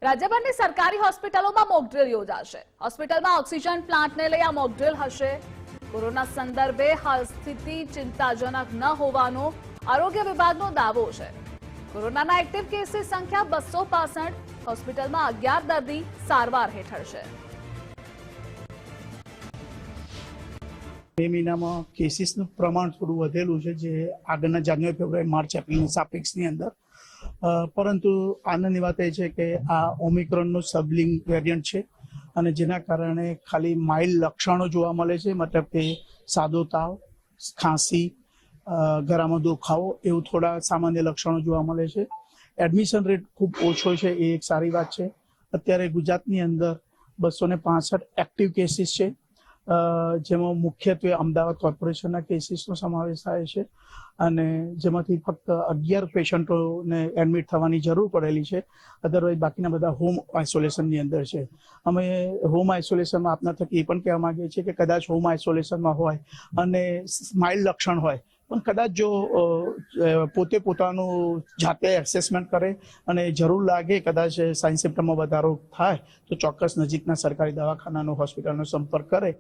રાજ્યભરની સરકારી હોસ્પિટલોમાં મોકડ્રીલ યોજાશે। હોસ્પિટલમાં ઓક્સિજન પ્લાન્ટને લઈ આ મોકડ્રીલ હશે। કોરોના સંદર્ભે હાલ સ્થિતિ ચિંતાજનક ન હોવાનો આરોગ્ય વિભાગનો દાવો છે। કોરોનાના એક્ટિવ કેસની સંખ્યા 265, હોસ્પિટલમાં 11 દર્દી સારવાર હેઠળ છે। બે મહિનામાં કેસીસનું પ્રમાણ થોડું વધેલું છે, જે આગળના જાન્યુઆરી, ફેબ્રુઆરી, માર્ચ, એપ્રિલની સાપેક્ષની અંદર, પરંતુ આનંદની વાત એ છે કે આ ઓમિક્રોનનું સબલિંગ વેરિયન્ટ છે અને જેના કારણે ખાલી માઇલ્ડ લક્ષણો જોવા મળે છે, મતલબ કે સાદો તાવ, ખાંસી, ગળામાં દુખાવો એવું થોડા સામાન્ય લક્ષણો જોવા મળે છે। એડમિશન રેટ ખૂબ ઓછો છે, એ એક સારી વાત છે। અત્યારે ગુજરાતની અંદર 265 એક્ટિવ કેસીસ છે, જેમાં મુખ્યત્વે અમદાવાદ કોર્પોરેશનના કેસીસનો સમાવેશ થાય છે અને જેમાંથી ફક્ત 11 પેશન્ટોને એડમિટ થવાની જરૂર પડેલી છે। અદરવાઇઝ બાકીના બધા હોમ આઇસોલેશનની અંદર છે। અમે હોમ આઇસોલેશનમાં આપના થકી એ પણ કહેવા માંગીએ છીએ કે કદાચ હોમ આઇસોલેશનમાં હોય અને માઇલ્ડ લક્ષણ હોય પણ કદાચ જો પોતે પોતાનું જાતે એસેસમેન્ટ કરે અને જરૂર લાગે કદાચ સાઇન સિમ્ટમમાં વધારો થાય તો ચોક્કસ નજીકના સરકારી દવાખાનાનો હોસ્પિટલનો સંપર્ક કરે।